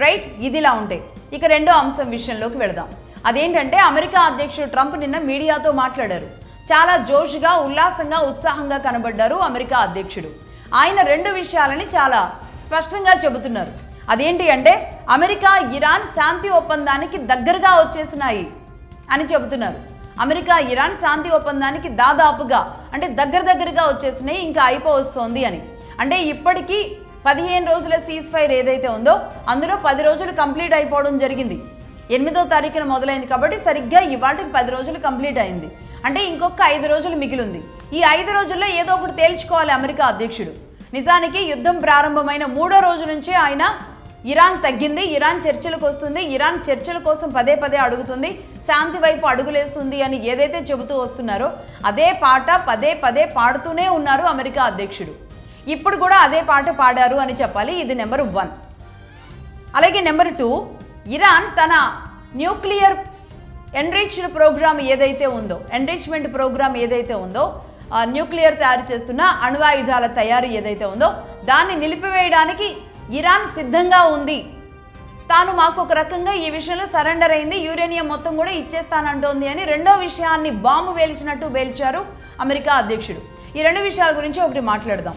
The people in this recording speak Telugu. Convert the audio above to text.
రైట్, ఇదిలా ఉంటే ఇక రెండో అంశం విషయంలోకి వెళదాం. అదేంటంటే అమెరికా అధ్యక్షుడు ట్రంప్ నిన్న మీడియాతో మాట్లాడారు. చాలా జోష్గా, ఉల్లాసంగా, ఉత్సాహంగా కనబడ్డారు అమెరికా అధ్యక్షుడు. ఆయన రెండు విషయాలని చాలా స్పష్టంగా చెబుతున్నారు. అదేంటి అంటే అమెరికా ఇరాన్ శాంతి ఒప్పందానికి దగ్గరగా వచ్చేసినాయి అని చెబుతున్నారు. అమెరికా ఇరాన్ శాంతి ఒప్పందానికి దాదాపుగా అంటే దగ్గరగా వచ్చేసినాయి, ఇంకా అయిపోవస్తోంది అని. అంటే ఇప్పటికీ 15 రోజుల సీజ్ ఫైర్ ఏదైతే ఉందో అందులో 10 రోజులు కంప్లీట్ అయిపోవడం జరిగింది. 8వ తారీఖున మొదలైంది కాబట్టి సరిగ్గా ఇవాటికి 10 రోజులు కంప్లీట్ అయింది. అంటే ఇంకొక 5 రోజులు మిగిలింది. ఈ 5 రోజుల్లో ఏదో ఒకటి తేల్చుకోవాలి అమెరికా అధ్యక్షుడు. నిజానికి యుద్ధం ప్రారంభమైన 3వ రోజు నుంచే ఆయన ఇరాన్ తగ్గింది, ఇరాన్ చర్చలకు వస్తుంది, ఇరాన్ చర్చల కోసం పదే అడుగుతుంది, శాంతి వైపు అడుగులేస్తుంది అని ఏదైతే చెబుతూ వస్తున్నారో అదే పాట పదే పాడుతూనే ఉన్నారు అమెరికా అధ్యక్షుడు. ఇప్పుడు కూడా అదే పాట పాడారు అని చెప్పాలి. ఇది నెంబర్ 1. అలాగే నెంబర్ 2, ఇరాన్ తన న్యూక్లియర్ ఎన్రిచ్డ్ ప్రోగ్రామ్ ఏదైతే ఉందో, ఎన్రిచ్మెంట్ ప్రోగ్రామ్ ఏదైతే ఉందో, న్యూక్లియర్ తయారు చేస్తున్న అణ్వాయుధాల తయారీ ఏదైతే ఉందో దాన్ని నిలిపివేయడానికి ఇరాన్ సిద్ధంగా ఉంది. తాను మాకు ఒక రకంగా ఈ విషయంలో సరెండర్ అయింది, యురేనియం మొత్తం కూడా ఇచ్చేస్తానంటోంది అని రెండో విషయాన్ని బాంబు వేల్చినట్టు వేల్చారు అమెరికా అధ్యక్షుడు. ఈ రెండు విషయాల గురించి ఒకటి మాట్లాడదాం.